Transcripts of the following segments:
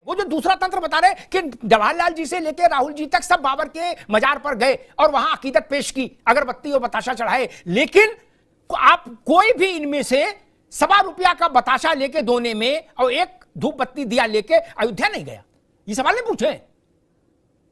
वो जो दूसरा तंत्र बता रहे कि जवाहरलाल जी से लेकर राहुल जी तक सब बाबर के मजार पर गए और वहां अकीदत पेश की, अगरबत्ती और बताशा चढ़ाए, लेकिन आप कोई भी इनमें से ₹1.25 का बताशा लेके दोने में और एक धूप बत्ती दिया लेके अयोध्या नहीं गया। ये सवाल नहीं पूछे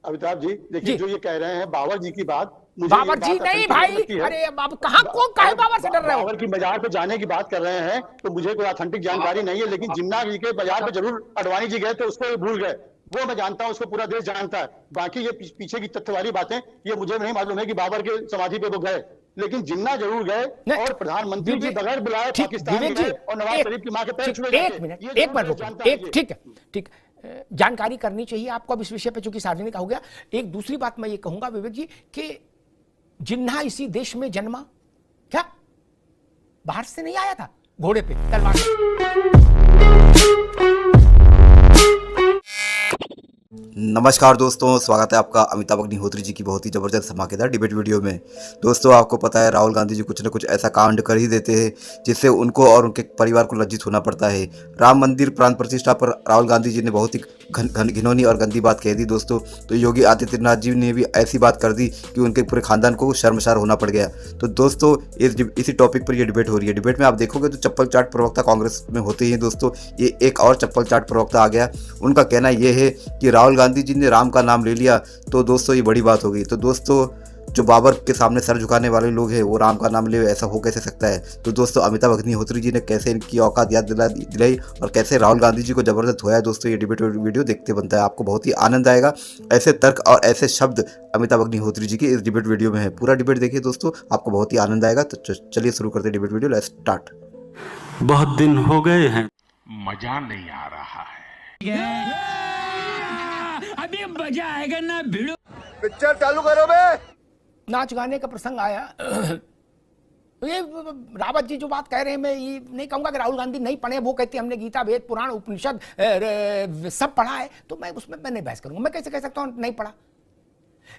अमिताभ जी। देखिए जो ये कह रहे हैं बाबर जी की बात, बाबर जी नहीं भाई, अरे अब कहां कौन काहे बाबर से डर रहे हो? बाबर की मजार पे जाने की बात कर रहे हैं तो मुझे कोई ऑथेंटिक जानकारी नहीं है, लेकिन जिन्ना जी के मजार पे जरूर अडवाणी जी गए थे, उसको भूल गए, वो मैं जानता हूं, उसको पूरा देश जानता है। बाकी ये पीछे की तथ्य वाली बातें ये मुझे नहीं मालूम है कि बाबर के समाधि पे वो गए, लेकिन जिन्ना जरूर गए और प्रधानमंत्री जी बगैर बुलाए पाकिस्तान गए और नवाज शरीफ की मां के पैर छुए। एक मिनट रुको, ठीक है, जानकारी करनी चाहिए आपको अब इस विषय पे, चूंकि सार्वजनिक हो गया। एक दूसरी बात मैं ये कहूंगा विवेक जी कि जिन्ना इसी देश में जन्मा, क्या बाहर से नहीं आया था घोड़े पे तलवार? नमस्कार दोस्तों, स्वागत है आपका अमिताभ अग्निहोत्री जी की बहुत ही ज़बरदस्त धमाकेदार डिबेट वीडियो में। दोस्तों आपको पता है राहुल गांधी जी कुछ न कुछ ऐसा कांड कर ही देते हैं जिससे उनको और उनके परिवार को लज्जित होना पड़ता है। राम मंदिर प्राण प्रतिष्ठा पर राहुल गांधी जी ने बहुत ही घिनौनी और गंदी बात कह दी दोस्तों। तो योगी आदित्यनाथ जी ने भी ऐसी बात कर दी कि उनके पूरे खानदान को शर्मसार होना पड़ गया। तो दोस्तों इसी टॉपिक पर यह डिबेट हो रही है। डिबेट में आप देखोगे तो चप्पल चाट प्रवक्ता कांग्रेस में होते ही हैं दोस्तों, ये एक और चप्पल चाट प्रवक्ता आ गया। उनका कहना यह है कि राहुल गांधी जी ने राम का नाम ले लिया तो दोस्तों ये बड़ी बात हो गई। तो दोस्तों जो बाबर के सामने सर झुकाने वाले लोग हैं वो राम का नाम ले, ऐसा हो कैसे सकता है? तो दोस्तों अमिताभ अग्निहोत्री जी ने कैसे इनकी औकात याद दिलाई और कैसे राहुल गांधी जी को जबरदस्त होया दोस्तों, ये डिबेट वीडियो देखते बनता है, आपको बहुत ही आनंद आएगा। ऐसे तर्क और ऐसे शब्द अमिताभ अग्निहोत्री जी के इस डिबेट वीडियो में है। पूरा डिबेट देखिए दोस्तों, आपको बहुत ही आनंद आएगा। तो चलिए शुरू करते हैं डिबेट वीडियो, लेट्स स्टार्ट। बहुत दिन हो गए हैं, मजा नहीं आ रहा है, अभी मजा आएगा ना भिड़ो। पिक्चर चालू करो बे। नाच गाने का प्रसंग आया तो ये रावत जी जो बात कह रहे हैं, मैं ये नहीं कहूंगा कि राहुल गांधी नहीं पढ़े। वो कहते हैं हमने गीता वेद पुराण उपनिषद सब पढ़ा है, तो मैं उसमें मैं नहीं बहस करूंगा। मैं कैसे कह सकता हूं नहीं पढ़ा?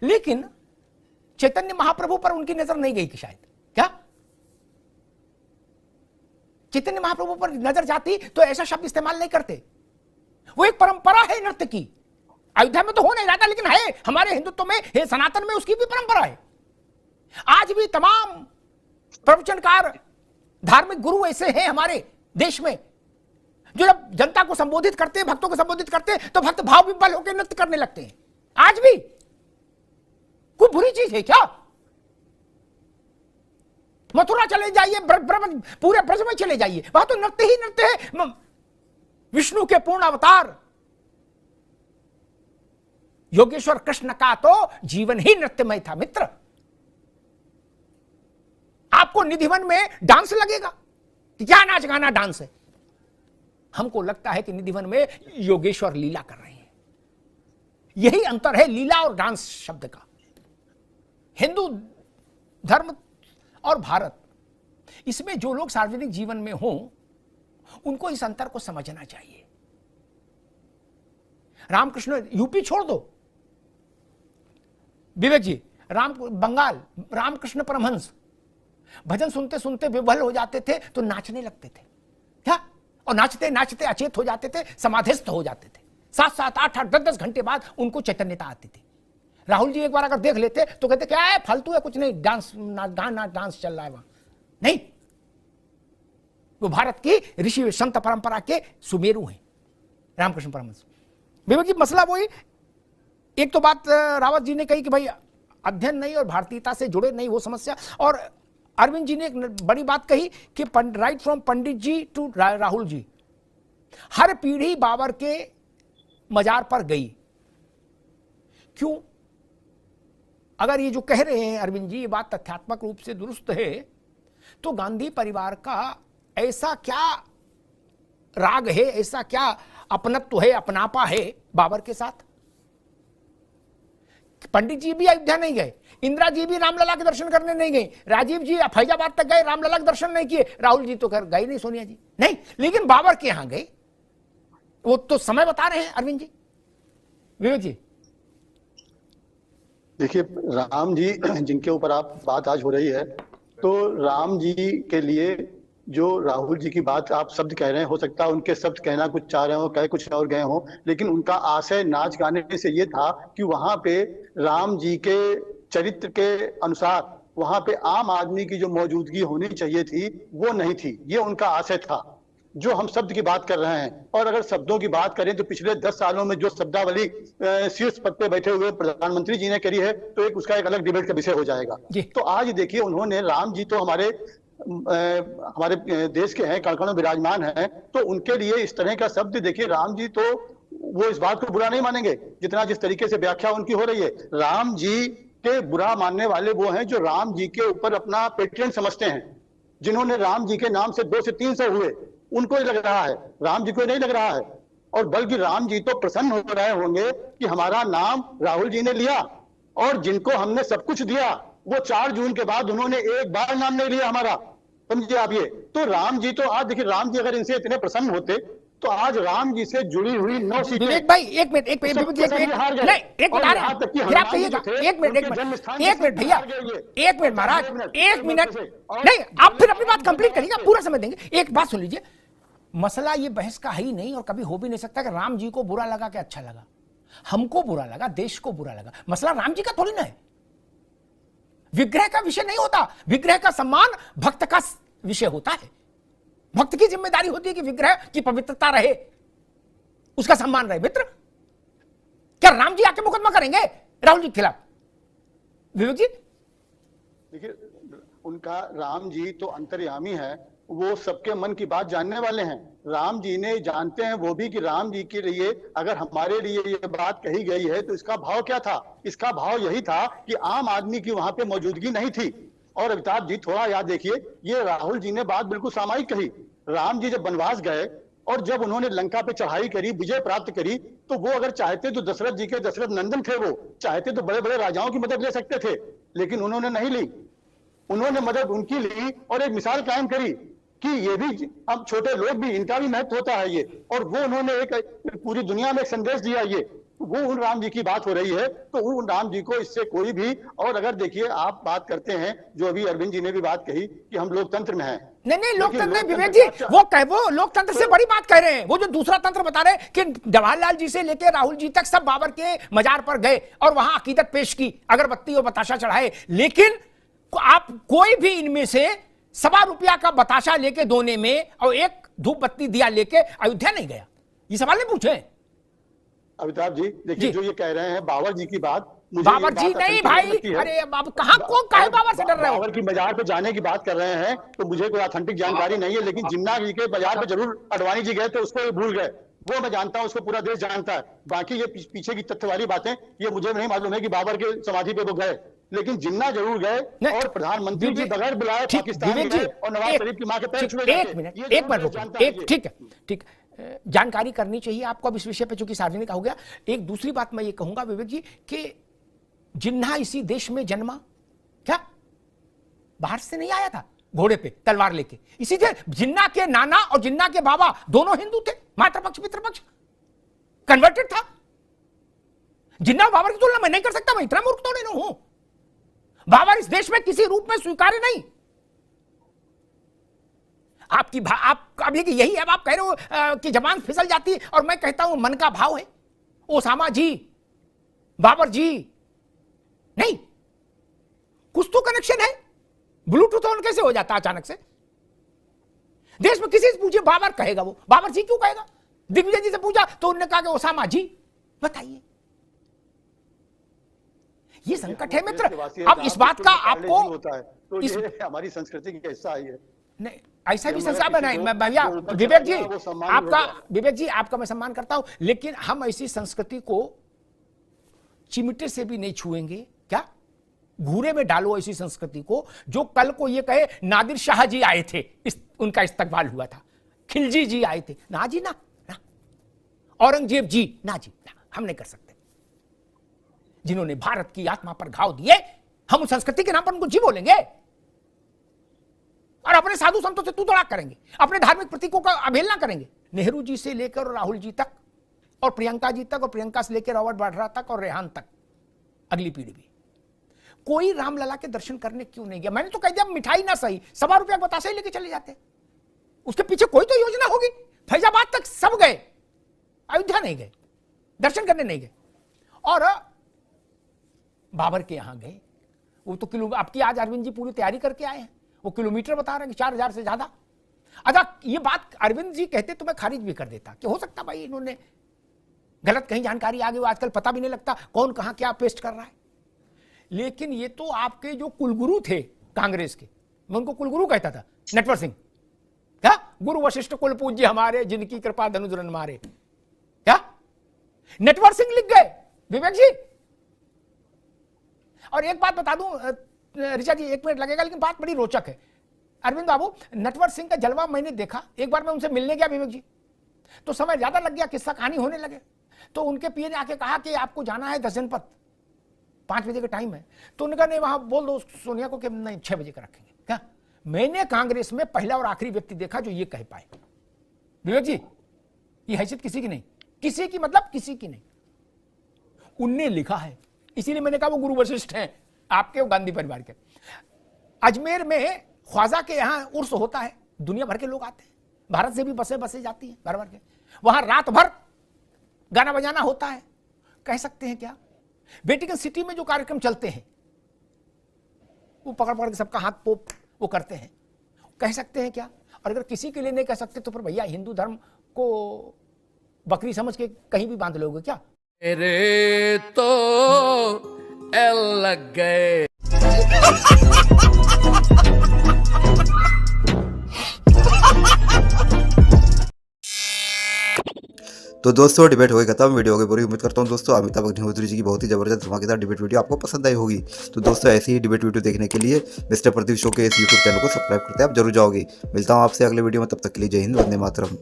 लेकिन चैतन्य महाप्रभु पर उनकी नजर नहीं गई कि शायद क्या चैतन्य महाप्रभु पर नजर जाती तो ऐसा शब्द इस्तेमाल नहीं करते। वो एक परंपरा है नृत्य की, अयोध्या में तो हो नहीं रहा था, लेकिन है हमारे हिंदुत्व में, है सनातन में, उसकी भी परंपरा है। आज भी तमाम प्रवचनकार धार्मिक गुरु ऐसे हैं हमारे देश में जो जब जनता को संबोधित करते हैं, भक्तों को संबोधित करते हैं, तो भक्त भाव विभल होकर नृत्य करने लगते हैं। आज भी कोई बुरी चीज है क्या? मथुरा चले जाइए, पूरे ब्रज में चले जाइए, वहां तो नृत्य ही नृत्य है। विष्णु के पूर्ण अवतार योगेश्वर कृष्ण का तो जीवन ही नृत्यमय था मित्र। आपको निधिवन में डांस लगेगा? क्या नाच गाना डांस है? हमको लगता है कि निधिवन में योगेश्वर लीला कर रहे हैं। यही अंतर है लीला और डांस शब्द का। हिंदू धर्म और भारत, इसमें जो लोग सार्वजनिक जीवन में हों उनको इस अंतर को समझना चाहिए। रामकृष्ण यूपी छोड़ दो विवेक जी, बंगाल रामकृष्ण परमहंस भजन सुनते सुनते विभल हो जाते थे तो नाचने लगते थे क्या, और नाचते नाचते अचेत हो जाते थे, समाधिस्थ हो जाते थे। 7-7, 8-8, 10-10 घंटे बाद उनको चैतन्यता आती थी। राहुल जी एक बार अगर देख लेते तो कहते क्या है, फालतू है, कुछ नहीं, डांस गाना डांस चल रहा है वहां। नहीं, वो भारत की ऋषि संत परंपरा के सुमेरु हैं रामकृष्ण परमहंस। विवेक जी मसला वही, एक तो बात रावत जी ने कही कि भाई अध्ययन नहीं और भारतीयता से जुड़े नहीं, वो समस्या। और अरविंद जी ने एक बड़ी बात कही कि right from Pandit ji to Rahul ji, हर पीढ़ी बाबर के मजार पर गई। क्यों? अगर ये जो कह रहे हैं अरविंद जी ये बात तथ्यात्मक रूप से दुरुस्त है, तो गांधी परिवार का ऐसा क्या राग है, ऐसा क्या अपनत्व है, अपनापा है बाबर के साथ? पंडित जी भी अयोध्या नहीं गए, इंदिरा जी भी रामलला के दर्शन करने नहीं गए, राजीव जी फैजाबाद तक गए, रामलला के दर्शन नहीं किए, राहुल जी तो गए नहीं, सोनिया जी नहीं, लेकिन बाबर के यहां गए। वो तो समय बता रहे हैं अरविंद जी। विवेक जी देखिए, राम जी जिनके ऊपर आप बात आज हो रही है, तो राम जी के लिए जो राहुल जी की बात आप शब्द कह रहे हैं, हो सकता है उनके शब्द कहना कुछ चाह रहे हो, कह कुछ और गए हो, लेकिन उनका आशय नाच गाने से ये था कि वहां पे राम जी के चरित्र के अनुसार वहां पे आम आदमी की जो मौजूदगी होनी चाहिए थी वो नहीं थी। ये उनका आशय था, जो हम शब्द की बात कर रहे हैं। और अगर शब्दों की बात करें तो पिछले 10 सालों में जो शब्दावली शीर्ष पद पे बैठे हुए प्रधानमंत्री जी ने करी है, तो उसका एक अलग डिबेट का विषय हो जाएगा। तो आज देखिए, उन्होंने राम जी तो हमारे देश के हैं, कण-कण में विराजमान हैं, तो उनके लिए इस तरह का शब्द, देखिए राम जी तो वो इस बात को बुरा नहीं मानेंगे जितना जिस तरीके से व्याख्या उनकी हो रही है। राम जी के बुरा मानने वाले वो हैं जो राम जी के ऊपर अपना पेटेंट समझते हैं, जिन्होंने राम जी के नाम से 200 से 300 हुए, उनको ही लग रहा है, राम जी को नहीं लग रहा है। और बल्कि राम जी तो प्रसन्न हो रहे होंगे कि हमारा नाम राहुल जी ने लिया, और जिनको हमने सब कुछ दिया वो 4 जून के बाद उन्होंने एक बार नाम नहीं लिया हमारा। समझिए आप ये। तो राम जी तो आज देखिए, राम जी अगर इनसे इतने प्रसन्न होते तो आज राम जी से जुड़ी हुई 9 सीटें। विवेक भाई एक मिनट एक मिनट महाराज, एक मिनट नहीं, आप फिर अपनी बात कंप्लीट करिए, आप पूरा समय देंगे। एक बात सुन लीजिए, मसला ये बहस का है ही नहीं और कभी हो भी नहीं सकता कि राम जी को बुरा लगा कि अच्छा लगा। हमको बुरा लगा, देश को बुरा लगा, मसला राम जी का थोड़ी ना है। विग्रह का विषय नहीं होता, विग्रह का सम्मान भक्त का विषय होता है। भक्त की जिम्मेदारी होती है कि विग्रह की पवित्रता रहे, उसका सम्मान रहे। मित्र, क्या राम जी आके मुकदमा करेंगे राहुल जी के खिलाफ? विवेक जी देखिए, उनका राम जी तो अंतर्यामी है, वो सबके मन की बात जानने वाले हैं। राम जी ने जानते हैं वो भी कि राम जी के लिए अगर हमारे लिए ये बात कही गई है तो इसका भाव क्या था। इसका भाव यही था कि आम आदमी की वहां पे मौजूदगी नहीं थी। और अमिताभ जी थोड़ा याद देखिए, ये राहुल जी ने बात बिल्कुल सामयिक कही। राम जी जब वनवास गए और जब उन्होंने लंका पे चढ़ाई करी, विजय प्राप्त करी, तो वो अगर चाहते तो दशरथ जी के, दशरथ नंदन थे वो, चाहते तो बड़े बड़े राजाओं की मदद ले सकते थे, लेकिन उन्होंने नहीं ली। उन्होंने मदद उनकी ली और एक मिसाल कायम करी कि ये भी, अब छोटे लोग भी, इनका भी महत्व होता है ये। और वो उन्होंने एक पूरी दुनिया में एक संदेश दिया। ये वो उन राम जी की बात हो रही है, तो उन राम जी को इससे कोई भी। और अगर देखिए, आप बात करते हैं, जो अभी अरविंद जी ने भी बात कही कि हम लोकतंत्र में हैं। नहीं, लोकतंत्र नहीं विवेक जी, वो लोकतंत्र से बड़ी बात कह रहे हैं। वो जो दूसरा तंत्र बता रहे हैं कि जवाहरलाल जी से लेकर राहुल जी तक सब बाबर के मजार पर गए और वहां अकीदत पेश की, अगरबत्ती और बताशा चढ़ाए, लेकिन आप कोई भी इनमें से ₹1.25 का बताशा लेके दोने में और एक धूप बत्ती दिया लेके अयोध्या नहीं गया। ये सवाल नहीं पूछे अमिताभ जी। देखिए, जो ये कह रहे हैं बाबर जी की बात, बाबर जी नहीं भाई, अरे बाबू कहां कौन काहे बाबर से डर रहे हो? बाबर की मजार पे जाने की बात कर रहे हैं, तो मुझे कोई ऑथेंटिक जानकारी नहीं है, लेकिन जिन्ना जी के बाजार पे जरूर अडवाणी जी गए थे, उसको भूल गए, वो मैं जानता हूं, उसको पूरा देश जानता है। बाकी ये पीछे की तथ्यवादी बातें ये मुझे नहीं मालूम है कि बाबर के समाधि पे वो गए, लेकिन जिन्ना जरूर गए। और प्रधानमंत्री जी बगैर बुलाए पाकिस्तान गए और नवाज शरीफ की मां के पैर छुए। एक मिनट, ठीक, जानकारी करनी चाहिए आपको अब इस विषय पे, चूंकि सार्वजनिक हो गया। एक दूसरी बात मैं ये कहूंगा विवेक जी कि जिन्ना इसी देश में जन्मा, क्या बाहर से नहीं आया था घोड़े पे तलवार लेके? इसी जिन्ना के नाना और जिन्ना के बाबा दोनों हिंदू थे, मातृपक्ष पितृपक्ष, कन्वर्टेड था। जिन्ना बाबर की तुलना मैं नहीं कर सकता, मैं इतना मूर्ख तो नहीं हूं। बाबर इस देश में किसी रूप में स्वीकार्य नहीं। आपकी आप अभी यही है, आप कह रहे हो कि जबान फिसल जाती है और मैं कहता हूं मन का भाव है। ओसामा जी, बाबर जी नहीं, कुछ तो कनेक्शन है। ब्लूटूथ ऑन कैसे हो जाता अचानक से? देश में किसी से पूछे बाबर कहेगा, वो बाबर जी क्यों कहेगा? दिग्विजय जी से पूछा तो उन्होंने कहा कि ओसामा जी। बताइए, ये संकट है मित्र। अब इस बात का आपको होता है, तो ये हमारी संस्कृति का हिस्सा है। नहीं, ऐसा भी संस्कार बनाए भैया। विवेक जी आपका, विवेक जी आपका मैं सम्मान करता हूं, लेकिन हम ऐसी संस्कृति को चिमटे से भी नहीं छुएंगे। क्या घूरे में डालो ऐसी संस्कृति को जो कल को ये कहे नादिर शाह जी आए थे, उनका इस्तकबाल हुआ था, खिलजी जी आए थे, ना जी ना, औरंगजेब जी ना जी ना, हम नहीं कर सकते। जिन्होंने भारत की आत्मा पर घाव दिए, हम उस संस्कृति के नाम पर उनको जी बोलेंगे और अपने साधु संतों से तू तड़ाक करेंगे, अपने धार्मिक प्रतीकों का अवहेलना करेंगे। नेहरू जी से लेकर राहुल जी तक और प्रियंका जी तक और प्रियंका से लेकर रॉबर्ट वाड्रा तक और रेहान तक, अगली पीढ़ी भी कोई रामलला के दर्शन करने क्यों नहीं गया? मैंने तो कह दिया मिठाई ना सही, ₹1.25 बताशा ही लेके चले जाते। उसके पीछे कोई तो योजना होगी। फैजाबाद तक सब गए, अयोध्या नहीं गए, दर्शन करने नहीं गए। और बाबर के यहां गए, वो तो किलो, आपकी आज अरविंद जी पूरी तैयारी करके आए हैं, वो किलोमीटर बता रहे हैं कि 4000 से ज्यादा। अच्छा, ये बात अरविंद जी कहते तो मैं खारिज भी कर देता कि हो सकता भाई इन्होंने गलत कहीं जानकारी आ गई, आजकल पता भी नहीं लगता कौन कहां क्या पेस्ट कर रहा है। लेकिन ये तो आपके जो कुलगुरु थे कांग्रेस के, मैं उनको कुलगुरु कहता था, नटवर सिंह, क्या गुरु वशिष्ठ कुल पूज्य हमारे, जिनकी कृपा धनुधुरन मारे, क्या नटवर सिंह लिख गए विवेक जी। और एक बात बता दूं ऋचा जी, 1 मिनट लगेगा लेकिन बात बड़ी रोचक है। अरविंद बाबू, नटवर सिंह का जलवा मैंने देखा, एक बार मैं उनसे मिलने गया विवेक जी, तो समय ज्यादा लग गया, किस्सा कहानी होने लगे। तो उनके पीए ने आके कहा कि आपको जाना है 10 जनपद, 5 बजे का टाइम है। तो उन्होंने कहा नहीं, वहां बोल दो सोनिया को कि नहीं 6 बजे का रखेंगे। क्या मैंने कांग्रेस में पहला और आखिरी व्यक्ति देखा जो ये कह पाए विवेक जी, ये हैसियत किसी की नहीं, किसी की मतलब किसी की नहीं, उनने लिखा है। इसीलिए मैंने कहा वो गुरु वशिष्ठ हैं आपके, गांधी परिवार के। अजमेर में ख्वाजा के यहां उर्स होता है, दुनिया भर के लोग आते हैं, भारत से भी बसें जाती हैं भर भर के, वहां रात भर गाना बजाना होता है। कह सकते हैं क्या वेटिकन सिटी में जो कार्यक्रम चलते हैं वो पकड़ पकड़ के सबका हाथ पोप वो करते हैं, कह सकते हैं क्या? और अगर किसी के लिए नहीं कह सकते तो फिर भैया हिंदू धर्म को बकरी समझ के कहीं भी बांध लोगे क्या? मेरे तो एल लग गए। तो दोस्तों डिबेट हो गई खत्म, वीडियो हो गई पूरी। उम्मीद करता हूँ दोस्तों अमिताभ अग्निहोत्री जी की बहुत ही जबरदस्त धमाकेदार डिबेट वीडियो आपको पसंद आई होगी। तो दोस्तों ऐसी ही डिबेट वीडियो देखने के लिए मिस्टर प्रदीप शो के इस यूट्यूब चैनल को सब्सक्राइब करते हैं आप जरूर जाओगे। मिलता हूँ आपसे अगले वीडियो में, तब तक के लिए जय हिंद, वंदे मातरम।